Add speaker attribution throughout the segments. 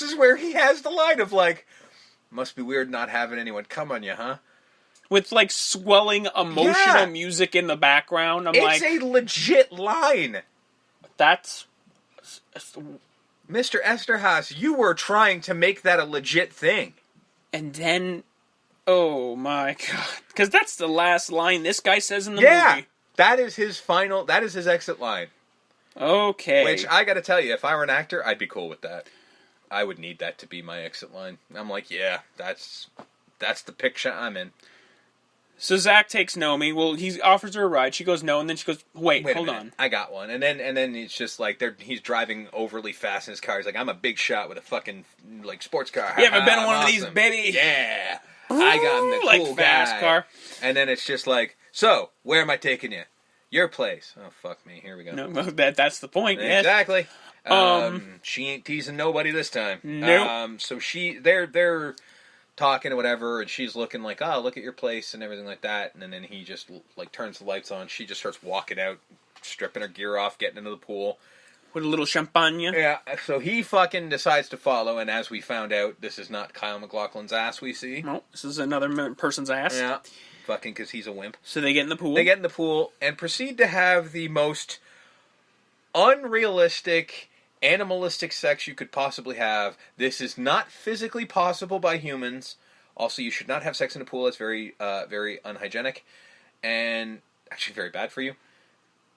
Speaker 1: this is where he has the line of, like, must be weird not having anyone come on you, huh?
Speaker 2: With, like, swelling emotional music in the background.
Speaker 1: It's a legit line.
Speaker 2: That's...
Speaker 1: Mr. Esterhazy, you were trying to make that a legit thing.
Speaker 2: And then... Oh, my God. Because that's the last line this guy says in the movie.
Speaker 1: That is his exit line.
Speaker 2: Okay.
Speaker 1: Which, I gotta tell you, if I were an actor, I'd be cool with that. I would need that to be my exit line. I'm like, yeah, that's the picture I'm in.
Speaker 2: So Zach takes Nomi. Well, he offers her a ride. She goes no, and then she goes, wait hold on.
Speaker 1: I got one. And then it's just like he's driving overly fast in his car. He's like, I'm a big shot with a fucking like sports car.
Speaker 2: You ever been in one of these, baby?
Speaker 1: Yeah. I got in the cool
Speaker 2: like fast
Speaker 1: guy.
Speaker 2: car.
Speaker 1: And then it's just like, so where am I taking you? Your place. Oh fuck me. Here we go.
Speaker 2: No, that's the point.
Speaker 1: Exactly. She ain't teasing nobody this time.
Speaker 2: Nope.
Speaker 1: So they're talking or whatever, and she's looking like, oh, look at your place and everything like that. And then he just like turns the lights on. She just starts walking out, stripping her gear off, getting into the pool.
Speaker 2: With a little champagne.
Speaker 1: Yeah, so he fucking decides to follow, and as we found out, this is not Kyle MacLachlan's ass we see.
Speaker 2: No, this is another person's ass.
Speaker 1: Yeah, fucking because he's a wimp.
Speaker 2: So they get in the pool.
Speaker 1: They get in the pool and proceed to have the most unrealistic, animalistic sex you could possibly have. This is not physically possible by humans. Also, you should not have sex in a pool. It's very, very unhygienic, and actually very bad for you.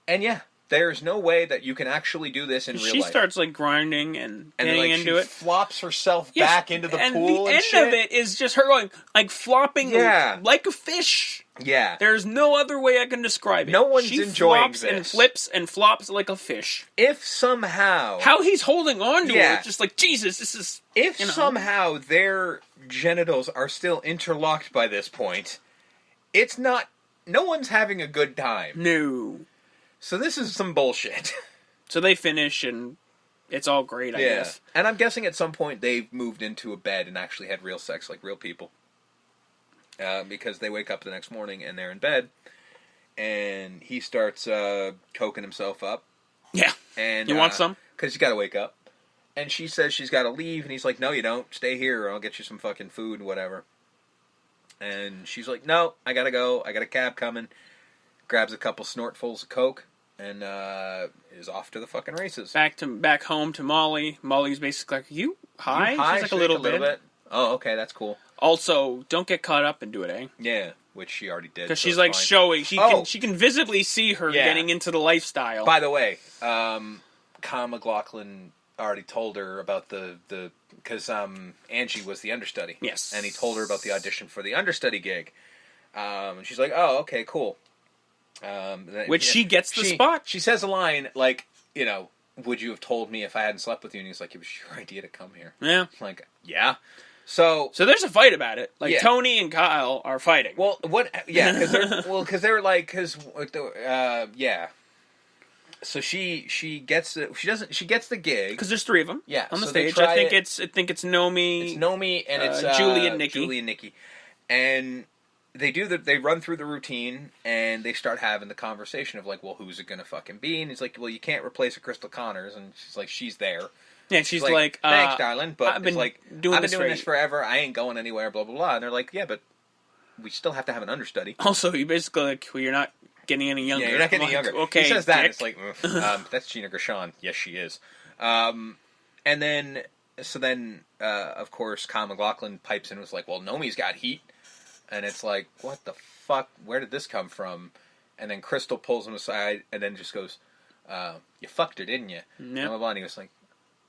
Speaker 1: And yeah. There's no way that you can actually do this in real life.
Speaker 2: She starts like grinding and getting into it.
Speaker 1: She flops herself back into the pool and shit.
Speaker 2: The end of it is just her going like flopping like a fish.
Speaker 1: Yeah.
Speaker 2: There's no other way I can describe it.
Speaker 1: No one's enjoying this.
Speaker 2: She flops and flips and flops like a fish.
Speaker 1: If somehow...
Speaker 2: How he's holding on to her, just like, Jesus, this is...
Speaker 1: If somehow their genitals are still interlocked by this point, it's not... No one's having a good time.
Speaker 2: No.
Speaker 1: So this is some bullshit.
Speaker 2: So they finish, and it's all great, I guess.
Speaker 1: And I'm guessing at some point they've moved into a bed and actually had real sex like real people. Because they wake up the next morning and they're in bed, and he starts coking himself up.
Speaker 2: Yeah.
Speaker 1: And
Speaker 2: you want some?
Speaker 1: Because he's got to wake up. And she says she's got to leave, and he's like, no, you don't. Stay here, or I'll get you some fucking food, whatever. And she's like, no, I got to go. I got a cab coming. Grabs a couple snortfuls of coke. And is off to the fucking races.
Speaker 2: Back home to Molly. Molly's basically like, you high?
Speaker 1: You high?
Speaker 2: She's like a little bit.
Speaker 1: Oh, okay, that's cool.
Speaker 2: Also, don't get caught up into it, eh?
Speaker 1: Yeah, which she already did.
Speaker 2: Because she's like fine. Showing. She can visibly see her getting into the lifestyle.
Speaker 1: By the way, Kyle MacLachlan already told her about the because Angie was the understudy.
Speaker 2: Yes.
Speaker 1: And he told her about the audition for the understudy gig. And she's like, oh, okay, cool.
Speaker 2: Which she gets the spot.
Speaker 1: She says a line like, you know, would you have told me if I hadn't slept with you? And he's like, it was your idea to come here.
Speaker 2: Yeah.
Speaker 1: I'm like, yeah. So
Speaker 2: there's a fight about it. Like Tony and Kyle are fighting.
Speaker 1: Well, what? Yeah, because they're like, yeah. So she gets the gig
Speaker 2: because there's three of them.
Speaker 1: Yeah,
Speaker 2: on the stage. I think it's Nomi.
Speaker 1: It's Nomi and it's
Speaker 2: Julie and Nikki.
Speaker 1: And they run through the routine and they start having the conversation of like, well, who's it gonna fucking be? And he's like, well, you can't replace a Crystal Connors, and she's like, she's there.
Speaker 2: Yeah, she's like,
Speaker 1: thanks, darling, but
Speaker 2: I've been
Speaker 1: doing this forever. I ain't going anywhere. Blah blah blah. And they're like, yeah, but we still have to have an understudy. Also,
Speaker 2: you basically like, well, you're not getting any younger.
Speaker 1: Yeah, you're not getting any younger.
Speaker 2: Okay,
Speaker 1: he says that. It's like, that's Gina Gershon. Yes, she is. And then, of course, Kyle MacLachlan pipes in and was like, well, Nomi's got heat. And it's like, what the fuck? Where did this come from? And then Crystal pulls him aside and then just goes, you fucked her, didn't you?
Speaker 2: Yep.
Speaker 1: And he was like,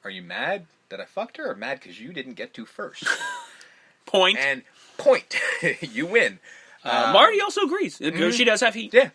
Speaker 1: are you mad that I fucked her, or mad because you didn't get to first?
Speaker 2: Point.
Speaker 1: You win.
Speaker 2: Marty also agrees. Mm-hmm. She does have heat.
Speaker 1: Yeah.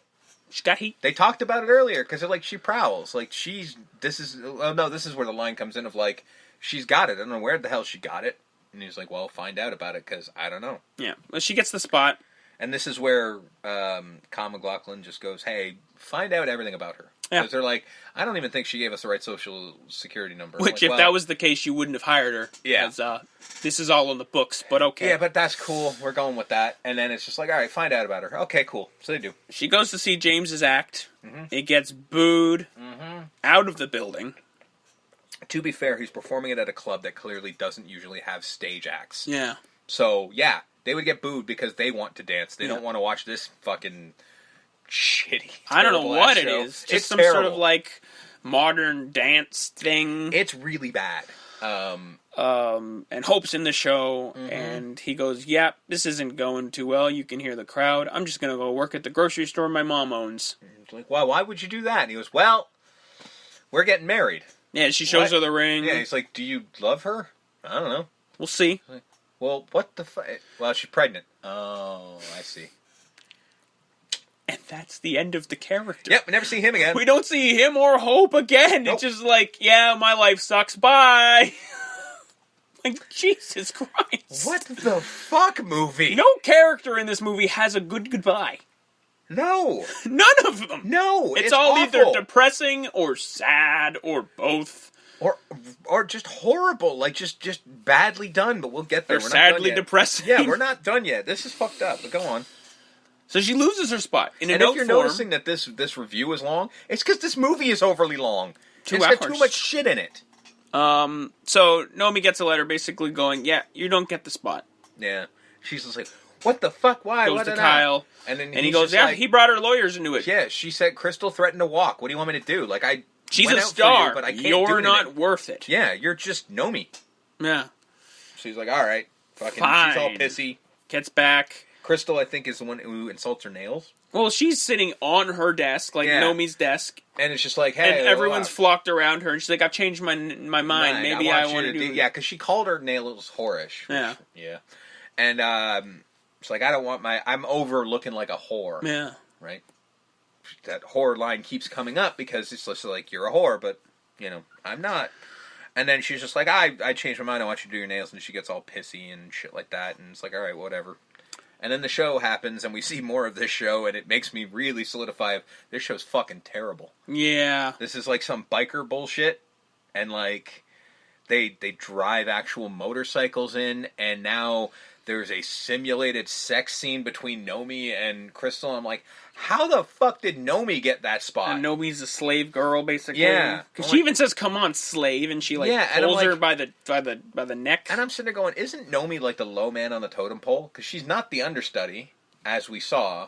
Speaker 2: She's got heat.
Speaker 1: They talked about it earlier, because they're like, she prowls. Like, this is where the line comes in of like, she's got it. I don't know where the hell she got it. And he's like, well, find out about it, because I don't know.
Speaker 2: Yeah. Well, she gets the spot.
Speaker 1: And this is where Kyle MacLachlan just goes, hey, find out everything about her.
Speaker 2: Yeah.
Speaker 1: Because they're like, I don't even think she gave us the right social security number.
Speaker 2: Which, if that was the case, you wouldn't have hired her.
Speaker 1: Yeah.
Speaker 2: Because this is all in the books, but okay.
Speaker 1: Yeah, but that's cool. We're going with that. And then it's just like, all right, find out about her. Okay, cool. So they do.
Speaker 2: She goes to see James's act. Mm-hmm. It gets booed out of the building.
Speaker 1: To be fair, he's performing it at a club that clearly doesn't usually have stage acts.
Speaker 2: Yeah.
Speaker 1: So, yeah, they would get booed because they want to dance. They don't want to watch this fucking shitty,
Speaker 2: I don't know what
Speaker 1: show.
Speaker 2: it is. Just
Speaker 1: it's
Speaker 2: some
Speaker 1: terrible.
Speaker 2: sort of, like, modern dance thing.
Speaker 1: It's really bad.
Speaker 2: And Hope's in the show, and he goes, yeah, this isn't going too well. You can hear the crowd. I'm just going to go work at the grocery store my mom owns.
Speaker 1: It's like, well, why would you do that? And he goes, well, we're getting married.
Speaker 2: Yeah, she shows her the ring.
Speaker 1: Yeah, he's like, do you love her? I don't know.
Speaker 2: We'll see.
Speaker 1: Like, well, what the fuck? Well, she's pregnant. Oh, I see.
Speaker 2: And that's the end of the character.
Speaker 1: Yep, we never see him again.
Speaker 2: We don't see him or Hope again.
Speaker 1: Nope.
Speaker 2: It's just like, yeah, my life sucks. Bye. Like, Jesus Christ.
Speaker 1: What the fuck movie?
Speaker 2: No character in this movie has a good goodbye.
Speaker 1: No.
Speaker 2: None of them.
Speaker 1: No.
Speaker 2: It's all
Speaker 1: awful.
Speaker 2: either depressing or sad or both.
Speaker 1: Or just horrible, like just badly done, but we'll get there.
Speaker 2: Or
Speaker 1: we're
Speaker 2: sadly
Speaker 1: not done yet.
Speaker 2: depressing.
Speaker 1: Yeah, we're not done yet. This is fucked up, but go on.
Speaker 2: So she loses her spot. In a
Speaker 1: And
Speaker 2: note
Speaker 1: if you're
Speaker 2: form,
Speaker 1: noticing that this review is long, it's because this movie is overly long.
Speaker 2: 2
Speaker 1: It's
Speaker 2: hours.
Speaker 1: got too much shit in it.
Speaker 2: So Naomi gets a letter basically going, yeah, you don't get the spot.
Speaker 1: Yeah. She's just like, what the fuck? Why?
Speaker 2: Goes
Speaker 1: What
Speaker 2: to
Speaker 1: the
Speaker 2: Kyle.
Speaker 1: And then
Speaker 2: And he
Speaker 1: he's
Speaker 2: goes,
Speaker 1: just
Speaker 2: yeah,
Speaker 1: like,
Speaker 2: he brought her lawyers into it.
Speaker 1: yeah, she said Crystal threatened to walk. What do you want me to do? Like,
Speaker 2: She's
Speaker 1: went
Speaker 2: a
Speaker 1: out for
Speaker 2: star.
Speaker 1: you, but I can't
Speaker 2: You're
Speaker 1: do
Speaker 2: not
Speaker 1: anything.
Speaker 2: worth it.
Speaker 1: Yeah, you're just Nomi.
Speaker 2: Yeah.
Speaker 1: So he's like, all right. Fucking,
Speaker 2: Fine.
Speaker 1: she's all pissy.
Speaker 2: Gets back.
Speaker 1: Crystal, I think, is the one who insults her nails.
Speaker 2: Well, she's sitting on her desk, like
Speaker 1: Yeah.
Speaker 2: Nomi's desk,
Speaker 1: And it's just like, hey.
Speaker 2: and everyone's flocked around her, and she's like, I've changed my mind. Maybe I want to do...
Speaker 1: Yeah, because she called her nails whorish.
Speaker 2: Yeah.
Speaker 1: Yeah. And it's like, I'm over looking like a whore.
Speaker 2: Yeah.
Speaker 1: Right? That whore line keeps coming up because it's just like, you're a whore, but, I'm not. And then she's just like, I changed my mind, I want you to do your nails, and she gets all pissy and shit like that, and it's like, alright, whatever. And then the show happens, and we see more of this show, and it makes me really solidify this show's fucking terrible.
Speaker 2: Yeah.
Speaker 1: This is like some biker bullshit, and like, they drive actual motorcycles in, and now there's a simulated sex scene between Nomi and Crystal. I'm like, how the fuck did Nomi get that spot?
Speaker 2: And Nomi's a slave girl, basically.
Speaker 1: Yeah.
Speaker 2: Because she even says, "Come on, slave," and she pulls her by the neck.
Speaker 1: And I'm sitting there going, isn't Nomi like the low man on the totem pole? Because she's not the understudy, as we saw.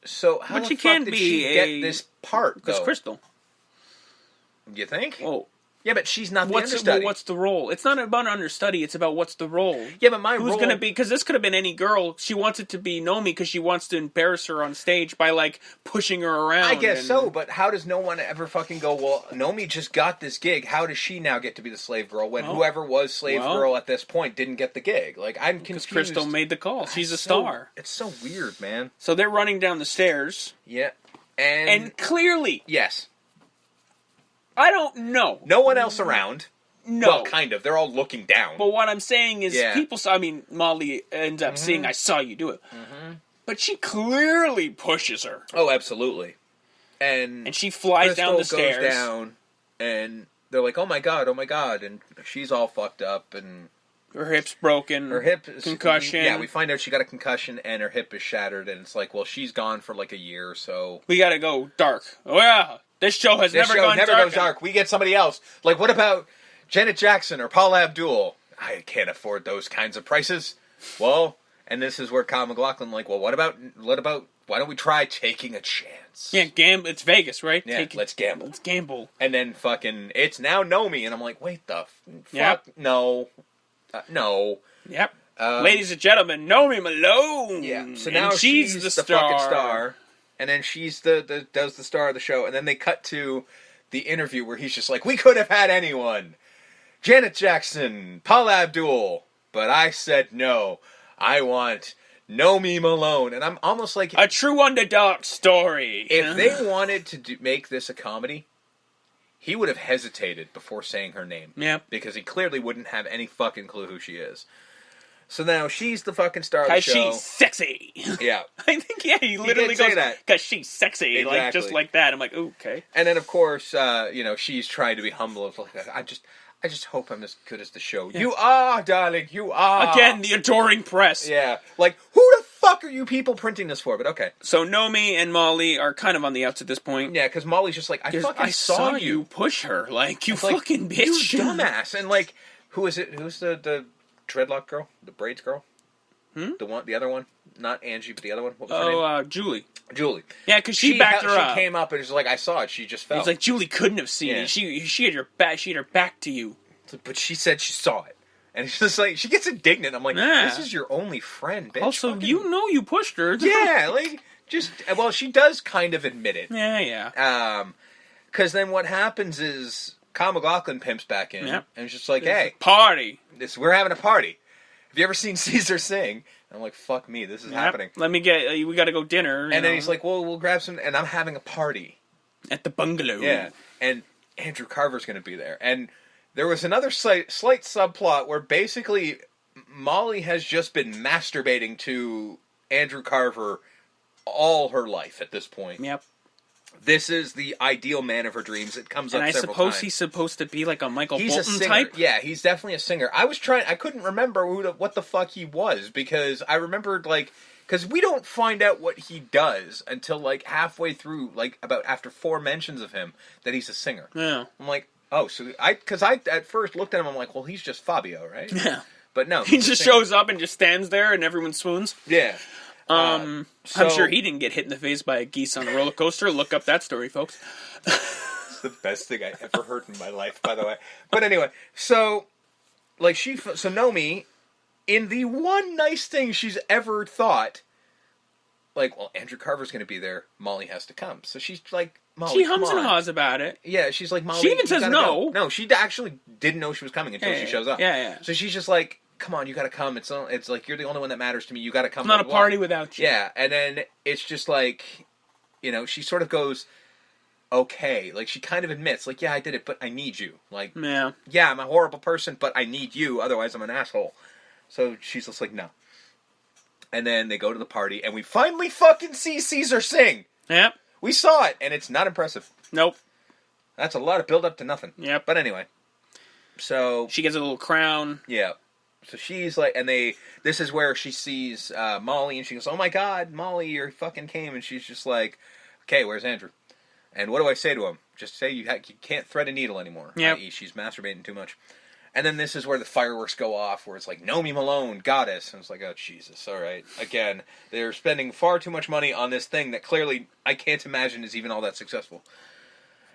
Speaker 1: So how
Speaker 2: But
Speaker 1: the
Speaker 2: she
Speaker 1: fuck
Speaker 2: can
Speaker 1: did
Speaker 2: be
Speaker 1: she get this part,
Speaker 2: Because
Speaker 1: though?
Speaker 2: Crystal.
Speaker 1: You think?
Speaker 2: Oh.
Speaker 1: Yeah, but she's not the understudy.
Speaker 2: What's the role? It's not about understudy. It's about what's the role.
Speaker 1: Yeah, but my
Speaker 2: Who's
Speaker 1: role...
Speaker 2: going to be... Because this could have been any girl. She wants it to be Nomi because she wants to embarrass her on stage by, like, pushing her around.
Speaker 1: I guess so, but how does no one ever fucking go, well, Nomi just got this gig. How does she now get to be the slave girl when whoever was slave girl at this point didn't get the gig? Like, I'm confused.
Speaker 2: Because Crystal made the call. She's a star.
Speaker 1: It's so weird, man.
Speaker 2: So they're running down the stairs.
Speaker 1: Yeah.
Speaker 2: And clearly...
Speaker 1: Yes.
Speaker 2: I don't know.
Speaker 1: No one else around.
Speaker 2: No.
Speaker 1: Well, kind of. They're all looking down.
Speaker 2: But what I'm saying is,
Speaker 1: Yeah.
Speaker 2: people saw... I mean, Molly ends up seeing, I saw you do it. Mm-hmm. But she clearly pushes her.
Speaker 1: Oh, absolutely. And
Speaker 2: she flies
Speaker 1: Crystal
Speaker 2: down the stairs.
Speaker 1: goes down, and they're like, oh my god, and she's all fucked up, and...
Speaker 2: Her hip's broken.
Speaker 1: Her hip is...
Speaker 2: Concussion.
Speaker 1: Yeah, we find out she got a concussion, and her hip is shattered, and it's like, well, she's gone for like a year or so.
Speaker 2: We gotta go dark. Oh yeah! This show never
Speaker 1: goes dark. We get somebody else. Like, what about Janet Jackson or Paula Abdul? I can't afford those kinds of prices. Well, and this is where Kyle MacLachlan like, well, what about, why don't we try taking a chance?
Speaker 2: Yeah, it's Vegas, right?
Speaker 1: Yeah, let's gamble.
Speaker 2: Let's gamble.
Speaker 1: And then fucking, it's now Nomi, and I'm like, wait the fuck?
Speaker 2: Yep.
Speaker 1: No. No.
Speaker 2: Yep. Ladies and gentlemen, Nomi Malone.
Speaker 1: Yeah. So now
Speaker 2: she's the star.
Speaker 1: fucking star. And then she's does the star of the show. And then they cut to the interview where he's just like, we could have had anyone. Janet Jackson, Paula Abdul. But I said no. I want Nomi Malone. And I'm almost like...
Speaker 2: A true underdog story.
Speaker 1: If they wanted to make this a comedy, he would have hesitated before saying her name.
Speaker 2: Yep.
Speaker 1: Because he clearly wouldn't have any fucking clue who she is. So now she's the fucking star of the show.
Speaker 2: Because she's sexy.
Speaker 1: Yeah.
Speaker 2: I think, yeah, he literally
Speaker 1: say
Speaker 2: goes,
Speaker 1: that.
Speaker 2: because she's sexy.
Speaker 1: Exactly.
Speaker 2: Like, just like that. I'm like, ooh, okay.
Speaker 1: And then, of course, she's trying to be humble. It's like, I just hope I'm as good as the show. Yeah. You are, darling, you are.
Speaker 2: Again, the adoring press.
Speaker 1: Yeah. Like, who the fuck fuck are you people printing this for? But okay.
Speaker 2: So Nomi and Molly are kind of on the outs at this point.
Speaker 1: Yeah, because Molly's just like, I saw you
Speaker 2: push her. Like, you
Speaker 1: it's
Speaker 2: fucking
Speaker 1: like,
Speaker 2: bitch.
Speaker 1: You dumbass. And like, who is it? Who's the dreadlock girl? The braids girl? The other one? Not Angie, but the other one? What was her name?
Speaker 2: Julie.
Speaker 1: Julie.
Speaker 2: Yeah, because she backed her up.
Speaker 1: She came up and was like, I saw it. She just fell.
Speaker 2: It's like, Julie couldn't have seen it. She had her back to you.
Speaker 1: But she said she saw it. And it's just like, she gets indignant. I'm like, this is your only friend, bitch.
Speaker 2: Also, you pushed her.
Speaker 1: Yeah, like, well, she does kind of admit it.
Speaker 2: Yeah.
Speaker 1: Because then what happens is, Kyle MacLachlan pimps back in. And it's just like, hey.
Speaker 2: Party.
Speaker 1: We're having a party. Have you ever seen Caesar sing? And I'm like, fuck me, this is happening.
Speaker 2: We gotta go dinner.
Speaker 1: And then he's like, well, we'll grab some, and I'm having a party.
Speaker 2: At the bungalow.
Speaker 1: Yeah. And Andrew Carver's going to be there. And there was another slight subplot where basically Molly has just been masturbating to Andrew Carver all her life at this point.
Speaker 2: Yep.
Speaker 1: This is the ideal man of her dreams. It comes up several times.
Speaker 2: And I suppose he's supposed to be like a Michael Bolton type?
Speaker 1: Yeah, he's definitely a singer. I couldn't remember what the fuck he was, because I remembered, like, because we don't find out what he does until, like, halfway through, like, about after 4 mentions of him, that he's a singer.
Speaker 2: Yeah.
Speaker 1: I'm like, oh, so because I at first looked at him, I'm like, well, he's just Fabio, right?
Speaker 2: Yeah.
Speaker 1: But no.
Speaker 2: He just shows up and just stands there and everyone swoons.
Speaker 1: Yeah.
Speaker 2: I'm sure he didn't get hit in the face by a geese on a roller coaster. Look up that story, folks.
Speaker 1: It's the best thing I ever heard in my life, by the way. But anyway, so Nomi, in the one nice thing she's ever thought, like, well, Andrew Carver's going to be there, Molly has to come. So she's like, Molly,
Speaker 2: she hums and haws about it.
Speaker 1: Yeah, she's like, Molly,
Speaker 2: she even says no.
Speaker 1: Go. No, she actually didn't know she was coming until she shows up.
Speaker 2: Yeah.
Speaker 1: So she's just like, come on, you gotta come. It's like, you're the only one that matters to me. You gotta come.
Speaker 2: It's not a party without you.
Speaker 1: Yeah, and then it's just like, she sort of goes, okay. Like, she kind of admits, like, yeah, I did it, but I need you. Like, yeah, I'm a horrible person, but I need you, otherwise I'm an asshole. So she's just like, no. And then they go to the party, and we finally fucking see Caesar sing.
Speaker 2: Yep.
Speaker 1: We saw it, and it's not impressive.
Speaker 2: Nope.
Speaker 1: That's a lot of build up to nothing.
Speaker 2: Yep.
Speaker 1: But anyway. So
Speaker 2: she gets a little crown.
Speaker 1: Yeah. So she's like, and this is where she sees Molly, and she goes, oh my god, Molly, you fucking came. And she's just like, okay, where's Andrew? And what do I say to him? Just say you can't thread a needle anymore.
Speaker 2: Yep.
Speaker 1: i.e. she's masturbating too much. And then this is where the fireworks go off, where it's like, Nomi Malone, goddess. And it's like, oh, Jesus, all right. Again, they're spending far too much money on this thing that clearly I can't imagine is even all that successful.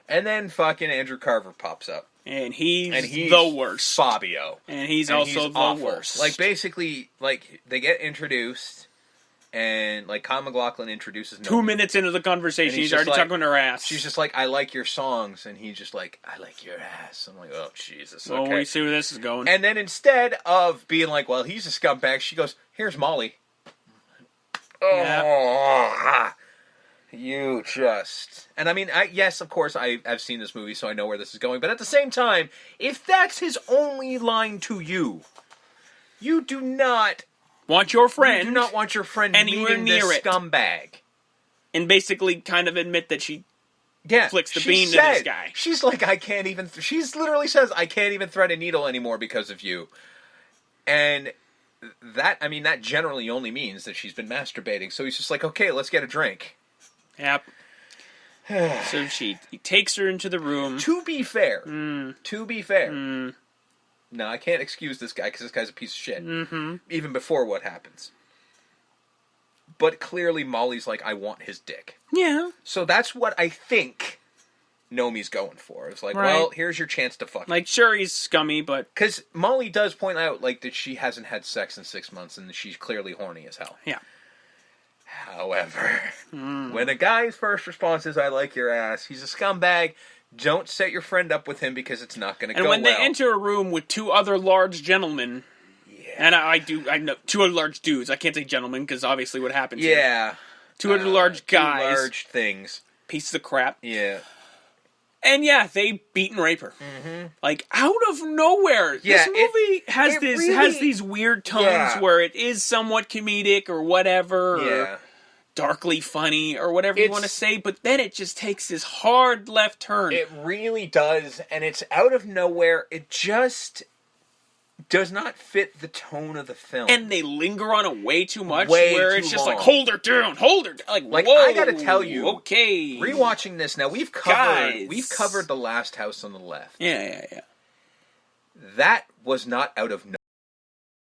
Speaker 1: And then fucking Andrew Carver pops up.
Speaker 2: And he's the worst.
Speaker 1: Fabio.
Speaker 2: And he's also the worst.
Speaker 1: Like, basically, like, they get introduced, and, like, Kyle MacLachlan introduces Nomi.
Speaker 2: 2 minutes into the conversation, he's already talking her ass.
Speaker 1: She's just like, I like your songs, and he's just like, I like your ass. I'm like, oh, Jesus, okay.
Speaker 2: Well, we see where this is going.
Speaker 1: And then instead of being like, well, he's a scumbag, she goes, here's Molly. Oh, you just... And I mean, yes, of course, I've seen this movie, so I know where this is going. But at the same time, if that's his only line to you, you do not...
Speaker 2: want your friend...
Speaker 1: You do not want your friend
Speaker 2: anywhere
Speaker 1: near this scumbag.
Speaker 2: And basically kind of admit that she flicks the bean to this guy.
Speaker 1: She's like, I can't even... She literally says, I can't even thread a needle anymore because of you. And... that generally only means that she's been masturbating. So he's just like, okay, let's get a drink.
Speaker 2: Yep. So he takes her into the room.
Speaker 1: To be fair. No, I can't excuse this guy because this guy's a piece of shit.
Speaker 2: Mm-hmm.
Speaker 1: Even before what happens. But clearly Molly's like, I want his dick.
Speaker 2: Yeah.
Speaker 1: So that's what I think Nomi's going for. It's like, well, here's your chance to fuck him.
Speaker 2: Like, sure, he's scummy, but...
Speaker 1: Because Molly does point out, like, that she hasn't had sex in 6 months, and she's clearly horny as hell.
Speaker 2: Yeah.
Speaker 1: However, when a guy's first response is, I like your ass, he's a scumbag, don't set your friend up with him because it's not going to go well.
Speaker 2: And when they enter a room with 2 other large gentlemen... Yeah. And I know 2 other large dudes. I can't say gentlemen, because obviously what happens here. 2 other large guys.
Speaker 1: 2 large things.
Speaker 2: Pieces of crap.
Speaker 1: Yeah.
Speaker 2: And yeah, they beat and rape her.
Speaker 1: Mm-hmm. Like,
Speaker 2: out of nowhere. Yeah, this movie has these weird tones where it is somewhat comedic or whatever. Or darkly funny or whatever you want to say. But then it just takes this hard left turn.
Speaker 1: It really does. And it's out of nowhere. It just... does not fit the tone of the film.
Speaker 2: And they linger on it way too much, where it's just like, hold her down, hold her down. Like, whoa,
Speaker 1: I gotta tell you,
Speaker 2: okay.
Speaker 1: Rewatching this, now we've covered The Last House on the Left.
Speaker 2: Yeah.
Speaker 1: That was not out of